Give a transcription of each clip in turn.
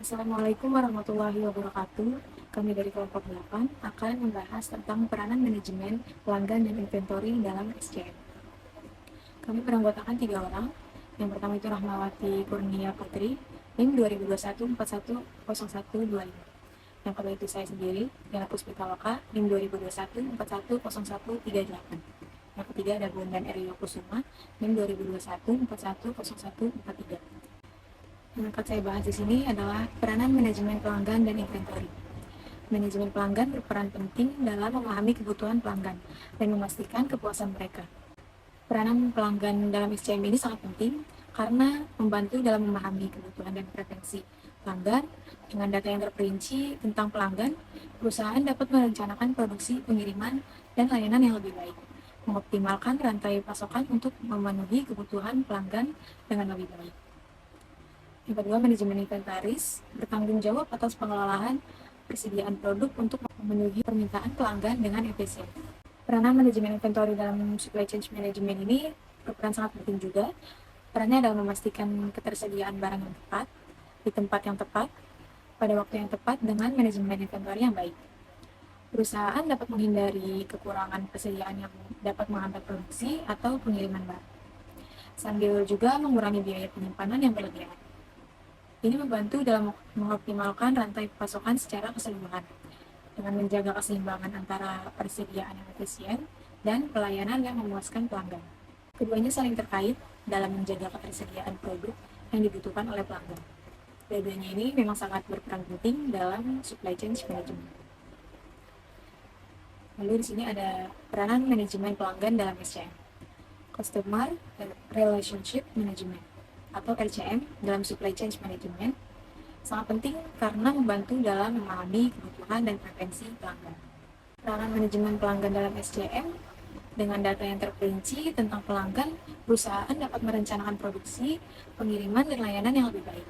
Assalamualaikum warahmatullahi wabarakatuh. Kami dari kelompok 8 akan membahas tentang peranan manajemen, pelanggan, dan inventory dalam SCM. Kami beranggotakan 3 orang. Yang pertama itu Rahmawati Kurnia Putri, NIM 2021-410125. Yang kedua itu saya sendiri, Yana Puspitaloka, NIM 2021-410138. Yang ketiga ada Bondan Erio Kusuma, NIM 2021-410143. Yang akan saya bahas di sini adalah peranan manajemen pelanggan dan inventory. Manajemen pelanggan berperan penting dalam memahami kebutuhan pelanggan dan memastikan kepuasan mereka. Peranan pelanggan dalam SCM ini sangat penting karena membantu dalam memahami kebutuhan dan preferensi pelanggan. Dengan data yang terperinci tentang pelanggan, perusahaan dapat merencanakan produksi, pengiriman, dan layanan yang lebih baik, mengoptimalkan rantai pasokan untuk memenuhi kebutuhan pelanggan dengan lebih baik. Yang kedua, manajemen inventaris bertanggung jawab atas pengelolaan persediaan produk untuk memenuhi permintaan pelanggan dengan efisien. Peranan manajemen inventory dalam supply chain management ini berperan sangat penting juga. Perannya adalah memastikan ketersediaan barang yang tepat, di tempat yang tepat, pada waktu yang tepat dengan manajemen inventory yang baik. Perusahaan dapat menghindari kekurangan persediaan yang dapat menghambat produksi atau pengiriman barang, sambil juga mengurangi biaya penyimpanan yang berlebihan. Ini membantu dalam mengoptimalkan rantai pasokan secara keseluruhan, dengan menjaga keseimbangan antara persediaan yang efisien dan pelayanan yang memuaskan pelanggan. Keduanya saling terkait dalam menjaga ketersediaan produk yang dibutuhkan oleh pelanggan. Keduanya ini memang sangat berperan penting dalam supply chain management. Lalu di sini ada peranan manajemen pelanggan dalam SCM. Customer Relationship Management atau RCM dalam supply chain management sangat penting karena membantu dalam memahami kebutuhan dan preferensi pelanggan. Peranan manajemen pelanggan dalam SCM dengan data yang terperinci tentang pelanggan, perusahaan dapat merencanakan produksi, pengiriman, dan layanan yang lebih baik,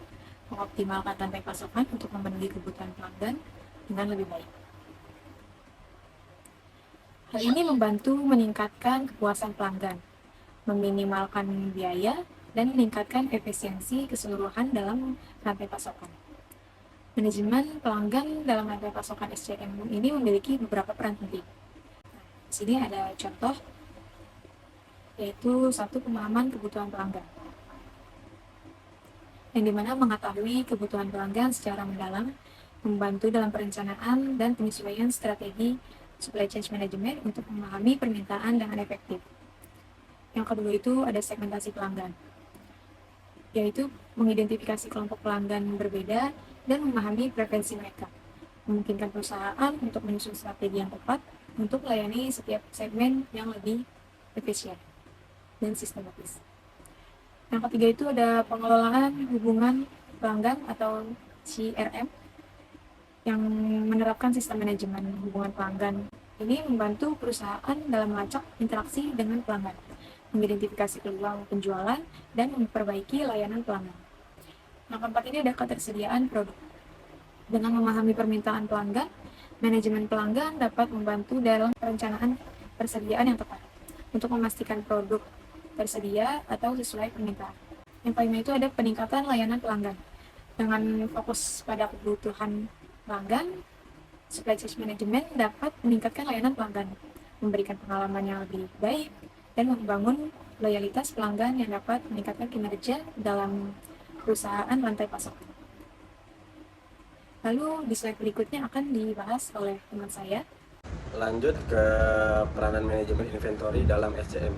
mengoptimalkan rantai pasokan untuk memenuhi kebutuhan pelanggan dengan lebih baik. Hal ini membantu meningkatkan kepuasan pelanggan, meminimalkan biaya, dan meningkatkan efisiensi keseluruhan dalam rantai pasokan. Manajemen pelanggan dalam rantai pasokan SCM ini memiliki beberapa peran penting. Di sini ada contoh, yaitu satu, pemahaman kebutuhan pelanggan, yang dimana mengetahui kebutuhan pelanggan secara mendalam, membantu dalam perencanaan dan penyesuaian strategi supply chain management untuk memahami permintaan dengan efektif. Yang kedua itu ada segmentasi pelanggan, yaitu mengidentifikasi kelompok pelanggan berbeda dan memahami preferensi mereka, memungkinkan perusahaan untuk menyusun strategi yang tepat untuk melayani setiap segmen yang lebih efisien dan sistematis. Yang ketiga itu ada pengelolaan hubungan pelanggan atau CRM, yang menerapkan sistem manajemen hubungan pelanggan. Ini membantu perusahaan dalam melacak interaksi dengan pelanggan, mengidentifikasi peluang penjualan, dan memperbaiki layanan pelanggan. Yang keempat ini ada ketersediaan produk. Dengan memahami permintaan pelanggan, manajemen pelanggan dapat membantu dalam perencanaan persediaan yang tepat untuk memastikan produk tersedia atau sesuai permintaan. Yang kelima itu ada peningkatan layanan pelanggan. Dengan fokus pada kebutuhan pelanggan, supply chain management dapat meningkatkan layanan pelanggan, memberikan pengalaman yang lebih baik, dan membangun loyalitas pelanggan yang dapat meningkatkan kinerja dalam perusahaan rantai pasokan. Lalu di slide berikutnya akan dibahas oleh teman saya. Lanjut ke peranan manajemen inventory dalam SCM.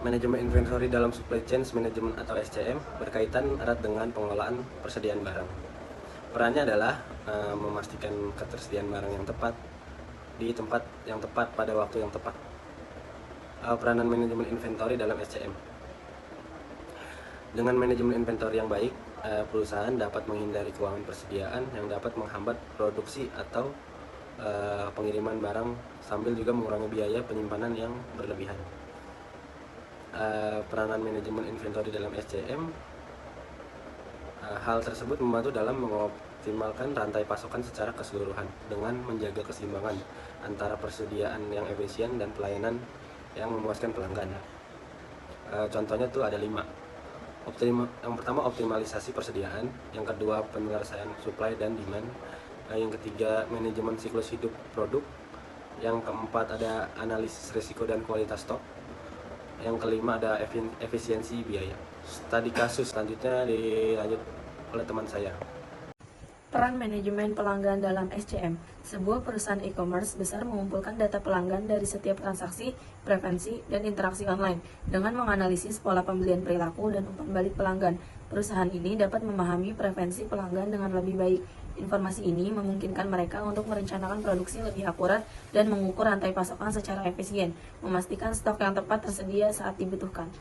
Manajemen inventory dalam supply chain management atau SCM berkaitan erat dengan pengelolaan persediaan barang. Perannya adalah memastikan ketersediaan barang yang tepat di tempat yang tepat pada waktu yang tepat. Peranan manajemen inventory dalam SCM. Dengan manajemen inventory yang baik, perusahaan dapat menghindari kekurangan persediaan yang dapat menghambat produksi atau pengiriman barang, sambil juga mengurangi biaya penyimpanan yang berlebihan. Peranan manajemen inventory dalam SCM, hal tersebut membantu dalam mengoptimalkan rantai pasokan secara keseluruhan dengan menjaga keseimbangan antara persediaan yang efisien dan pelayanan yang memuaskan pelanggan. Contohnya tuh ada 5. Yang pertama optimalisasi persediaan, yang kedua penyelesaian supply dan demand, yang ketiga manajemen siklus hidup produk, yang keempat ada analisis risiko dan kualitas stok, yang kelima ada efisiensi biaya. Studi kasus selanjutnya dilanjut oleh teman saya. Peran manajemen pelanggan dalam SCM. Sebuah perusahaan e-commerce besar mengumpulkan data pelanggan dari setiap transaksi, preferensi, dan interaksi online. Dengan menganalisis pola pembelian perilaku dan umpan balik pelanggan, perusahaan ini dapat memahami preferensi pelanggan dengan lebih baik. Informasi ini memungkinkan mereka untuk merencanakan produksi lebih akurat dan mengukur rantai pasokan secara efisien, memastikan stok yang tepat tersedia saat dibutuhkan.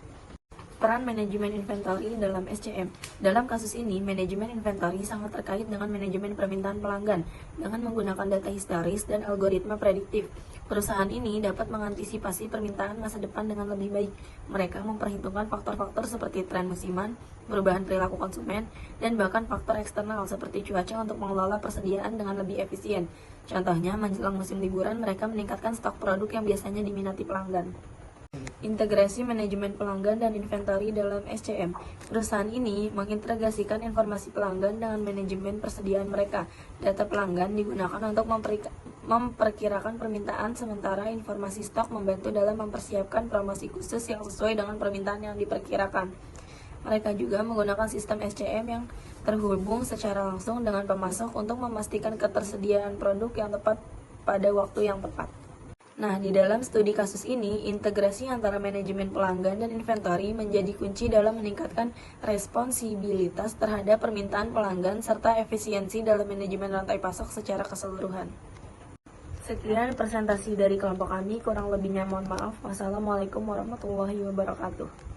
Peran manajemen inventory dalam SCM. Dalam kasus ini, manajemen inventory sangat terkait dengan manajemen permintaan pelanggan. Dengan menggunakan data historis dan algoritma prediktif, perusahaan ini dapat mengantisipasi permintaan masa depan dengan lebih baik. Mereka memperhitungkan faktor-faktor seperti tren musiman, perubahan perilaku konsumen, dan bahkan faktor eksternal seperti cuaca untuk mengelola persediaan dengan lebih efisien. Contohnya, menjelang musim liburan, mereka meningkatkan stok produk yang biasanya diminati pelanggan. Integrasi manajemen pelanggan dan inventory dalam SCM. Perusahaan ini mengintegrasikan informasi pelanggan dengan manajemen persediaan mereka. Data pelanggan digunakan untuk memperkirakan permintaan, sementara informasi stok membantu dalam mempersiapkan promosi khusus yang sesuai dengan permintaan yang diperkirakan. Mereka juga menggunakan sistem SCM yang terhubung secara langsung dengan pemasok untuk memastikan ketersediaan produk yang tepat pada waktu yang tepat. Nah, di dalam studi kasus ini, integrasi antara manajemen pelanggan dan inventory menjadi kunci dalam meningkatkan responsibilitas terhadap permintaan pelanggan serta efisiensi dalam manajemen rantai pasok secara keseluruhan. Sekian presentasi dari kelompok kami, kurang lebihnya mohon maaf. Wassalamualaikum warahmatullahi wabarakatuh.